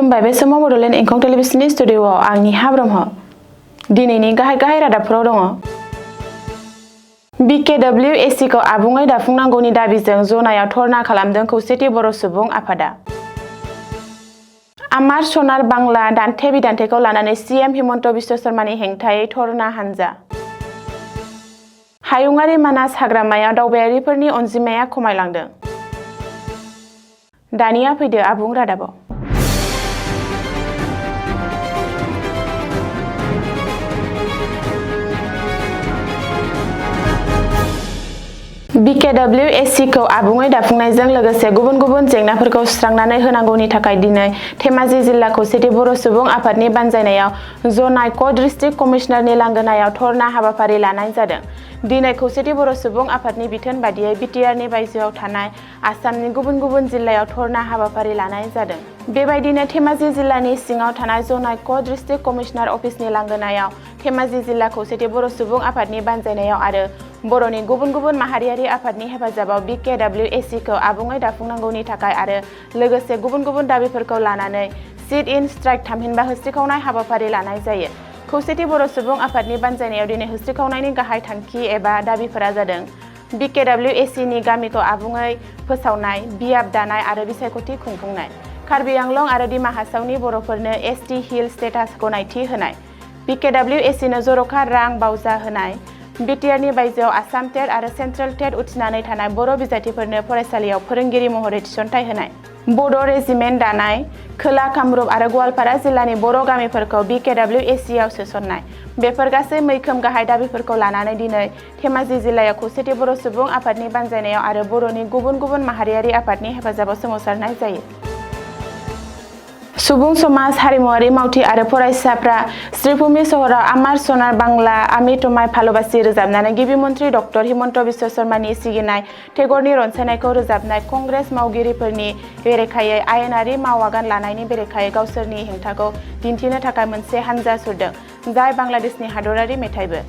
खुलुमबाय बे समाव बड'लेण्ड इंखं टेलिभिजननि स्टुडिअ'आव आंनि हा ब्रह्म। दिनैनि गाहाय रादाबफोराव दङ। BKWSCखौ आबुङै दाफुंनांगौनि दाबिजों जनायाव धर्ना खालामदों खौसेथि बर' सुबुं आफादा। आमार सनार बांला दान्थे बिदान्थेखौ लानानै CM हिमन्त बिश्व शर्मानि हेंथायै धर्ना हान्जा। हायुङारि मानास हाग्रामायाव दावबायारिफोरनि अनजिमाया खमायलांदों। दानिया फैदो आबुं रादाबाव। BKWSCखौ आबुङै दाफुंनायजों लोगोसे गुबुन गुबुन जेंनाफोरखौ सुस्रांनानै होनांगौनि थाखाय दिनै धेमाजि जिल्ला खौसेथि बर' सुबुं आफादनि बानजायनायाव जनाय डिस्ट्रिक्ट कमिशनारनि लांगोनायाव धर्ना हाबाफारि लानाय जादों। दिनै खौसेथि बर' सुबुं आफादनि बिथोन बादियै BTRनि बायजोआव थानाय आसामनि गुबुन गुबुन जिल्लायाव धर्ना हाबाफारि लानाय जादों। बेबायदिनो धेमाजि जिल्लानि सिङाव थानाय जनाय डिस्ट्रिक्ट कमिशनार अफिसनि लांगोनायाव धेमाजि जिल्ला खौसेथि बर' सुबुं आफादनि बानजायनायाव आरो बर'नि गुबुन गुबुन माहारियारि आफादनि हेफाजाबाव BKWSCखौ आबुङै दाफुंनांगौनि थाखाय आरो लोगोसे गुबुन गुबुन दाबिफोरखौ लानानै सिट इन स्ट्राइक थामहिनबा होस्रिखावनाय हाबाफारि लानाय जायो। खौसेथि बर' सुबुं आफादनि बानजायनायाव दिनै होस्रिखावनायनि गाहाय थांखि एबा दाबिफोरा जादों BKWSCनि गामिखौ आबुङै फोसावनाय, बियाब दानाय आरो बिसायख'थि खुंफुंनाय, कार्बि आंलं आरो दिमा हासावनि बर'फोरनो ST हिल स्टेटास गनायथि होनाय, BKWSCनो जर'खा रां बावजा होनाय, BTRनि बायजोआव आसाम टेट आरो सेन्ट्रेल टेट उथ्रिनानै थानाय बर' बिजाथिफोरनो फरायसालियाव फोरोंगिरि महरै थिसनथाइ होनाय, बड' रेजिमेन्ट दानाय, खोला कामरुप आरो गवालपारा जिल्लानि बर' गामिफोरखौ BKWSCआव सोसननाय। बेफोर गासै मैखोम गाहाय दाबिफोरखौ लानानै दिनै धेमाजि जिल्लायाव खौसेथि बर' सुबुं आफादनि बानजायनायाव आरो बर'नि गुबुन गुबुन माहारियारि आफादनि हेफाजाबाव सोमावसारनाय जायो। सुबुं समाज, हारिमुआरि मावथि आरो फरायसाफ्रा श्रीभूमि सहराव आमार सनार बांला आमि तमाय भालबासि रोजाबनानै गिबि मन्त्रि डक्टर हिमन्त बिश्व शर्मानि सिगिनाय टेगरनि रनसायनायखौ रोजाबनाय कंग्रेस मावगिरिफोरनि बेरेखायै आयेनारि मावआगान लानायनि बेरेखायै गावसोरनि हेंथाखौ दिन्थिनो थाखाय मोनसे हानजा सुरदों, जाय बांलादेशनि हादरारि मेथाइबो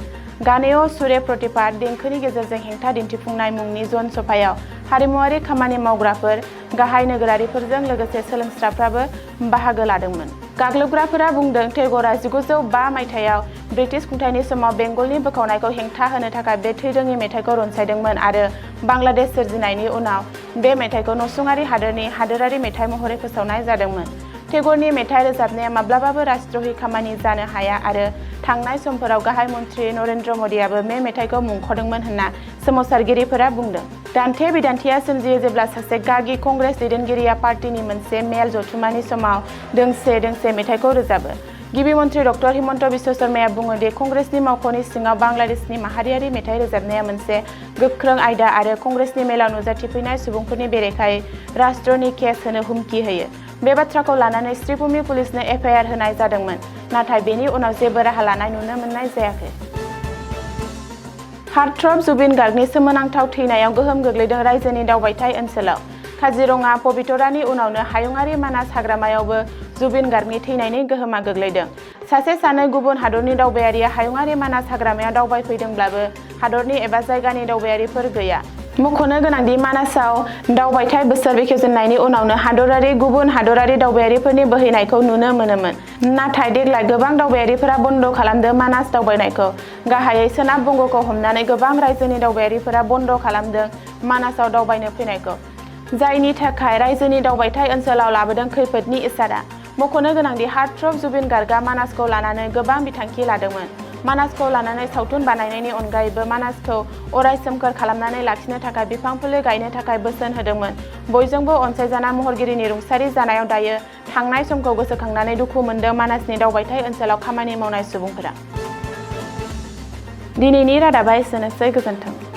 गानेय सुरे प्रतिपाद देंखोनि गेजेरजों हेंथा दिन्थिफुंनाय मुंनि जन सभायाव हारिमुआरि खामानि मावग्राफोर, गाहाय नोगोरारिफोरजों लोगोसे सोलोंसाफ्राबो बाहागो लादोंमोन। गाग्लोबग्राफोरा बुंदों टेगरआ 1905 मायथाइयाव ब्रिटिश खुंथायनि समाव बेंगलनि बोखावनायखौ हेंथा होनो थाखाय बे थैरोङि मेथाइखौ रनसायदोंमोन आरो बांलादेश सोरजिनायनि उनाव बे मेथाइखौ नसुङारि हादोरनि हादोरारि मेथाइ महरै फोसावनाय जादोंमोन। टेगरनि मेथाइ रोजाबनाया माब्लाबाबो राष्ट्रहि खामानि जानो हाया आरो थांनाय समफोराव गाहाय मन्त्रि नरेन्द्र मदिआबो बे मेथाइखौ मुंख'दोंमोन होनना सोमावसारगिरिफोरा बुंदों। दान्थे बिदान्थेया सोमजियो जेब्ला सासे गागि कंग्रेस दैदेनगिरिया पार्टीनि मोनसे मेल जथुमानि समाव दोंसे दोंसे मेथाइखौ रोजाबो। गिबि मन्त्रि डक्टर हिमन्त बिश्व शर्माया बुङो दि कंग्रेसनि मावख'नि सिङाव बांलादेशनि माहारियारि मेथाइ रोजाबनाया मोनसे गोख्रों आयदा आरो कंग्रेसनि मेलाव नुजाथिफैनाय सुबुंफोरनि बेरेखायै राष्ट्रनि केस होनो हुमखि होयो। बे बाथ्राखौ लानानै श्रीभूमि पुलिसनो FIR होनाय जादोंमोन, नाथाय बेनि उनाव जेबो राहा लानाय नुनो मोननाय जायाखै। हार्टथ्रब जुबिन गार्गनि सोमोनांथाव थैनायाव गोहोम गोग्लैदों रायजोनि दावबायथाय ओनसोलाव। काजिरङा, पबितरानि उनावनो हायुङारि मानास हाग्रामायावबो जुबिन गार्गनि थैनायनि गोहोमा गोग्लैदों। सासे सानै गुबुन हादरनि दावबायारिया हायुङारि मानास हाग्रामायाव दावबायफैदोंब्लाबो हादरनि एबा जायगानि दावबायारिफोर गैया। मख'नो गोनांदि मानासआव दावबायथाय बोसोर बेखेवजेननायनि उनावनो गुबुन हादरारि दावबायारिफोरनि बोहैनायखौ नुनो मोनोमोन। नाथाय देग्लाय गोबां दावबायारिफोरा बन्द' खालामदों मानास दावबायनायखौ। गाहायै सोनाब बंग'खौ हमनानै गोबां रायजोनि दावबायारिफोरा बन्द' खालामदों मानासआव दावबायनो फैनायखौ, जायनि थाखाय रायजोनि दावबायथाय ओनसोलाव लाबोदों खैफोदनि इसारा। मख'नो गोनांदि हार्टथ्रब जुबिन गार्गआ मानासखौ लानानै गोबां बिथांखि लादोंमोन। मानासखौ लानानै सावथुन बानायनायनि अनगायैबो मानासखौ अराय सोमखोर खालामनानै लाखिनो थाखाय बिफां फुलि गायनो थाखाय बोसोन होदोंमोन। बयजोंबो अनसायजानाय महरगिरिनि रुंसारि जानायाव दायो थांनाय समखौ गोसोखांनानै दुखु मोनदों मानासनि दावबायथाय ओनसोलाव खामानि मावनाय सुबुंफोरा। दिनैनि रादाबा एसेनोसै, गोजोन्थों।